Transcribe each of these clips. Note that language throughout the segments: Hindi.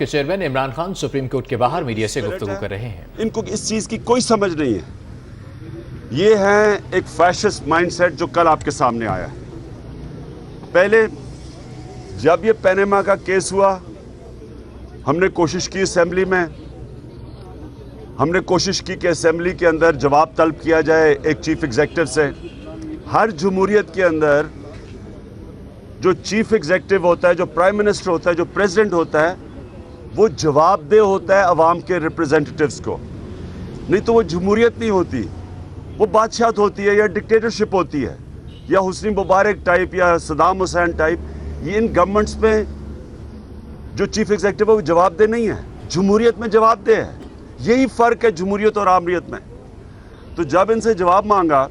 के chairman Imran Khan supreme court के बाहर मीडिया से गुफ्तगू कर रहे हैं। इनको इस चीज की कोई समझ नहीं है। ये है एक फैशिस्ट माइंडसेट जो कल आपके सामने आया है। पहले जब ये पैनामा का केस हुआ, हमने कोशिश की असेंबली में, हमने कोशिश की कि असेंबली के अंदर जवाब तलब किया जाए एक चीफ एग्जीक्यूटिव से। हर जमहूरियत के अंदर जो चीफ एग्जीक्यूटिव होता है, जो प्राइम मिनिस्टर होता है, जो प्रेसिडेंट होता है, वो जवाबदेह होता है अवाम के रिप्रेजेंटेटिव्स को। नहीं तो वो जमहूरियत नहीं होती, वो बादशाहत होती है या डिक्टेटरशिप होती है, या हुस्नी मुबारक टाइप या सदाम हुसैन टाइप। ये इन गवर्नमेंट्स में जो चीफ एग्जीक्यूटिव है वो जवाबदेह नहीं है, जमहूरियत में जवाबदेह है। यही फ़र्क है जमहूरियत और आमरीत में। तो जब इनसे जवाब मांगा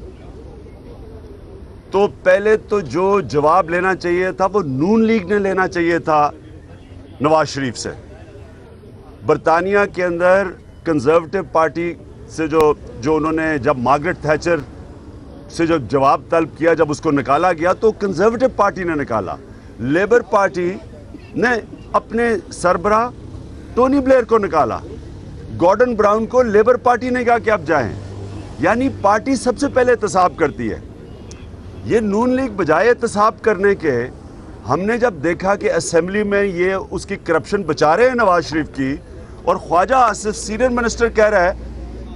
तो पहले तो जो जवाब लेना चाहिए था वो नून लीग ने लेना चाहिए था नवाज शरीफ से। बरतानिया के अंदर कंजर्वेटिव पार्टी से जो उन्होंने जब मार्गरेट थैचर से जो जवाब तलब किया, जब उसको निकाला गया तो कंजर्वेटिव पार्टी ने निकाला। लेबर पार्टी ने अपने सरबराह टोनी ब्लेयर को निकाला। गॉर्डन ब्राउन को लेबर पार्टी ने कहा कि आप जाएं। यानी पार्टी सबसे पहले एहतसाब करती है। ये नून लीग बजाय एहतसाब करने के, हमने जब देखा कि असेंबली में ये उसकी करप्शन बचा रहे हैं नवाज शरीफ की, और ख्वाजा आसिफ सीनियर मिनिस्टर कह रहा है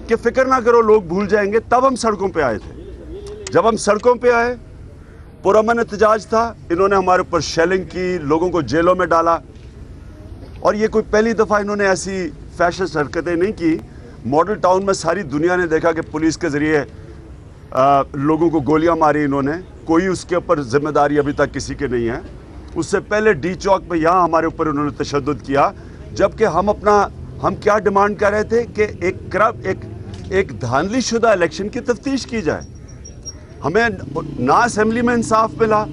कि फिक्र ना करो लोग भूल जाएंगे, तब हम सड़कों पे आए थे। जब हम सड़कों पे आए, पुरअमन एहतजाज था, इन्होंने हमारे ऊपर शेलिंग की, लोगों को जेलों में डाला। और ये कोई पहली दफ़ा इन्होंने ऐसी फैशिस्ट हरकतें नहीं की। मॉडल टाउन में सारी दुनिया ने देखा कि पुलिस के ज़रिए लोगों को गोलियां मारी इन्होंने, कोई उसके ऊपर जिम्मेदारी अभी तक किसी के नहीं है। उससे पहले डी चौक में यहाँ हमारे ऊपर उन्होंने तशद्दुद किया, जबकि हम क्या डिमांड कर रहे थे कि एक धांधली शुदा इलेक्शन की तफ्तीश की जाए। हमें ना असेंबली में इंसाफ मिला,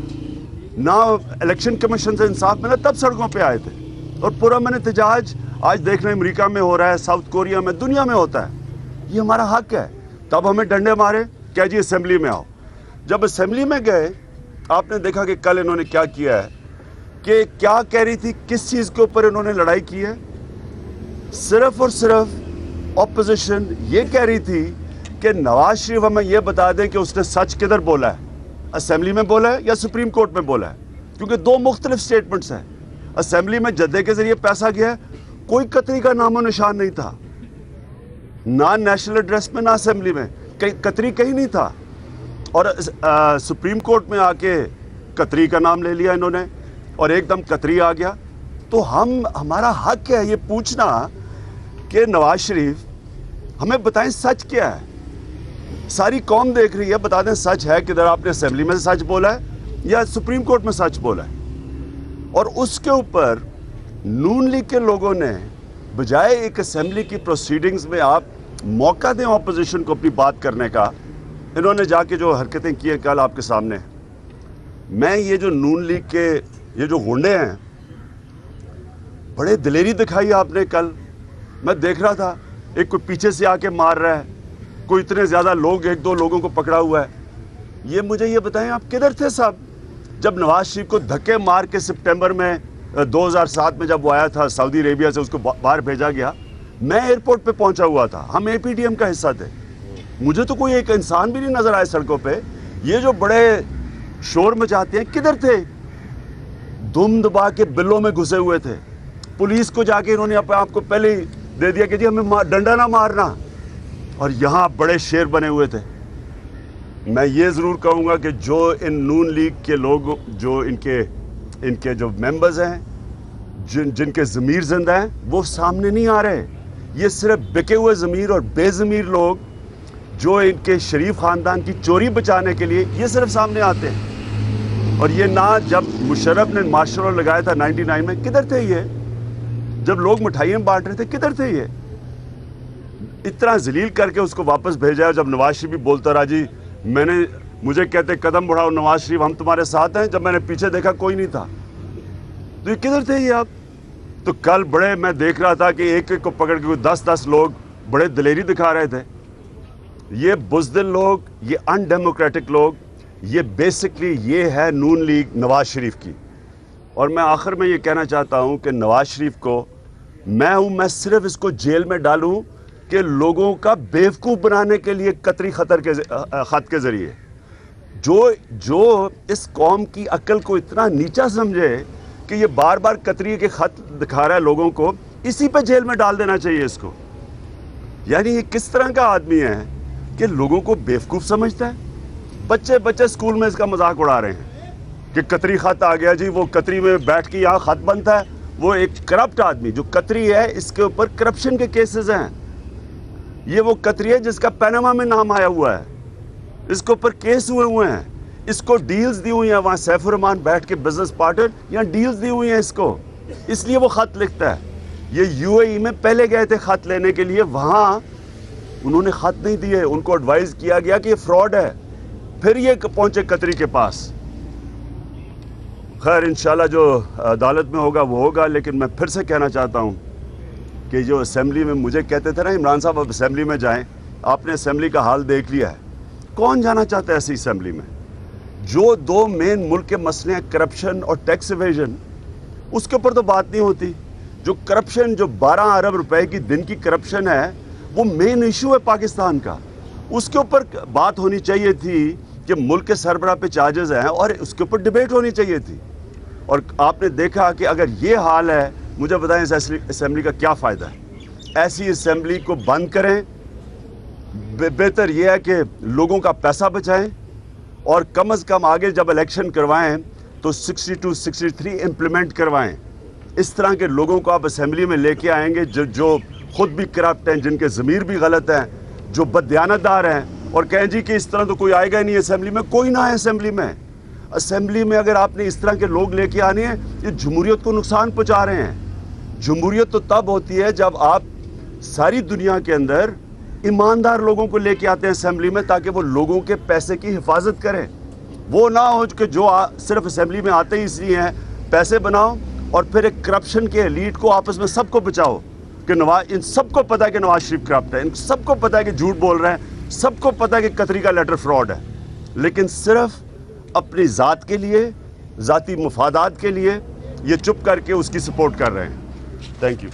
ना इलेक्शन कमीशन से इंसाफ मिला, तब सड़कों पे आए थे। और पुरअमन एहतजाज आज देख रहे हैं अमेरिका में हो रहा है, साउथ कोरिया में, दुनिया में होता है। ये हमारा हक है। तब हमें डंडे मारे, क्या जी असेंबली में आओ। जब असेंबली में गए, आपने देखा कि कल इन्होंने क्या किया है, कि क्या कह रही थी, किस चीज़ के ऊपर इन्होंने लड़ाई की है। सिर्फ और सिर्फ ऑपोजिशन ये कह रही थी कि नवाज शरीफ हमें ये बता दें कि उसने सच किधर बोला है, असेंबली में बोला है या सुप्रीम कोर्ट में बोला है, क्योंकि दो मुख्तलिफ स्टेटमेंट्स हैं। असेंबली में जद्दे के जरिए पैसा गया है, कोई कतरी का नामो निशान नहीं था, ना नेशनल एड्रेस में ना असेंबली में, कतरी कहीं नहीं था। और सुप्रीम कोर्ट में आके कतरी का नाम ले लिया इन्होंने और एकदम कतरी आ गया। तो हमारा हक है ये पूछना कि नवाज शरीफ हमें बताएं सच क्या है। सारी कौम देख रही है, बता दें सच है किधर, आपने असेंबली में सच बोला है या सुप्रीम कोर्ट में सच बोला है। और उसके ऊपर नून लीग के लोगों ने बजाय एक असेंबली की प्रोसीडिंग्स में आप मौका दें ऑपोजिशन को अपनी बात करने का, इन्होंने जाके जो हरकतें की हैं कल आपके सामने। मैं ये जो नून लीग के ये जो गुंडे हैं, बड़े दिलेरी दिखाई आपने कल। मैं देख रहा था, एक कोई पीछे से आके मार रहा है, कोई इतने ज़्यादा लोग, एक दो लोगों को पकड़ा हुआ है। ये मुझे ये बताएं आप किधर थे साहब जब नवाज शरीफ को धक्के मार के सितंबर में 2007 में जब वो आया था सऊदी अरेबिया से, उसको बाहर भेजा गया। मैं एयरपोर्ट पे पहुंचा हुआ था, हम एपीडीएम का हिस्सा थे। मुझे तो कोई एक इंसान भी नहीं नजर आया सड़कों पे। ये जो बड़े शोर मचाते हैं, किधर थे? दुम दबा के बिलों में घुसे हुए थे। पुलिस को जाके इन्होंने आपको पहले ही दे दिया कि जी हमें डंडा ना मारना, और यहाँ बड़े शेर बने हुए थे। मैं ये ज़रूर कहूँगा कि जो इन नून लीग के लोग, जो इनके जो मेंबर्स हैं, जिनके ज़मीर जिंदा हैं, वो सामने नहीं आ रहे। ये सिर्फ बिके हुए ज़मीर और बेज़मीर लोग जो इनके शरीफ ख़ानदान की चोरी बचाने के लिए ये सिर्फ सामने आते हैं। और ये ना जब मुशर्रफ ने मार्शल लॉ लगाया था 99 में, किधर थे ये? जब लोग मिठाइयाँ बांट रहे थे, किधर थे ये? इतना जलील करके उसको वापस भेजा। जब नवाज शरीफ भी बोलता रहा, जी मुझे कहते कदम बढ़ाओ नवाज शरीफ, हम तुम्हारे साथ हैं। जब मैंने पीछे देखा कोई नहीं था। तो ये किधर थे ये आप? तो कल बड़े मैं देख रहा था कि एक एक को पकड़ के 10-10 लोग बड़े दिलेरी दिखा रहे थे। ये बुज़दिल लोग, ये अनडेमोक्रेटिक लोग, ये बेसिकली ये है नून लीग नवाज शरीफ की। और मैं आखिर में ये कहना चाहता हूँ कि नवाज शरीफ को मैं सिर्फ इसको जेल में डालूं कि लोगों का बेवकूफ़ बनाने के लिए कतरी खत के ज़रिए जो इस कौम की अक्ल को इतना नीचा समझे कि ये बार बार कतरी के खत दिखा रहा है लोगों को, इसी पे जेल में डाल देना चाहिए इसको। यानी ये किस तरह का आदमी है कि लोगों को बेवकूफ़ समझता है। बच्चे स्कूल में इसका मजाक उड़ा रहे हैं कि कतरी खत आ गया जी, वो कतरी में बैठ के यहाँ खत बनता है। वो एक करप्ट आदमी जो कतरी है, इसके ऊपर करप्शन के केसेस हैं। ये वो कतरी है जिसका पनामा में नाम आया हुआ है, इसके ऊपर केस हुए हैं, इसको डील्स दी हुई हैं। वहाँ सैफुर रहमान बैठ के बिजनेस पार्टनर यहाँ डील्स दी हुई हैं इसको, इसलिए वो खत लिखता है। ये यूएई में पहले गए थे खत लेने के लिए, वहाँ उन्होंने खत नहीं दिए, उनको एडवाइस किया गया कि ये फ्रॉड है, फिर ये पहुंचे कतरी के पास। खैर इंशाल्लाह जो अदालत में होगा वो होगा। लेकिन मैं फिर से कहना चाहता हूँ कि जो असेंबली में मुझे कहते थे ना इमरान साहब अब असेंबली में जाएं, आपने असेंबली का हाल देख लिया है। कौन जाना चाहता है ऐसी असेंबली में? जो दो मेन मुल्क के मसले हैं, करप्शन और टैक्स इवेजन, उसके ऊपर तो बात नहीं होती। जो करप्शन, जो 12 अरब रुपए की दिन की करप्शन है, वो मेन इशू है पाकिस्तान का। उसके ऊपर बात होनी चाहिए थी कि मुल्क के सरबराह पे चार्जेस हैं और उसके ऊपर डिबेट होनी चाहिए थी। और आपने देखा कि अगर ये हाल है, मुझे बताएं इस असेंबली का क्या फ़ायदा है? ऐसी असेंबली को बंद करें। बेहतर यह है कि लोगों का पैसा बचाएं और कम से कम आगे जब इलेक्शन करवाएं तो 62, 63 इम्प्लीमेंट करवाएं। इस तरह के लोगों को आप असेंबली में लेके आएंगे जो खुद भी करप्ट हैं, जिनके ज़मीर भी गलत हैं, जो बददियानतदार हैं, और कहें जी कि इस तरह तो कोई आएगा ही नहीं असेंबली में। कोई ना है असेंबली में। असेंबली में अगर आपने इस तरह के लोग लेके आने हैं, ये जमहूरियत को नुकसान पहुंचा रहे हैं। जमहूरियत तो तब होती है जब आप सारी दुनिया के अंदर ईमानदार लोगों को लेके आते हैं असेंबली में, ताकि वो लोगों के पैसे की हिफाजत करें। वो ना हो कि जो सिर्फ असेंबली में आते ही इसलिए हैं, पैसे बनाओ और फिर एक करप्शन के एलीट को आपस में सबको बचाओ कि इन सबको पता है कि नवाज शरीफ करप्ट है, इन सबको पता है कि झूठ बोल रहे हैं, सबको पता है कि कतरी का लेटर फ्रॉड है, लेकिन सिर्फ अपनी ज़ात के लिए, ज़ाती मुफादात के लिए ये चुप करके उसकी सपोर्ट कर रहे हैं। Thank you.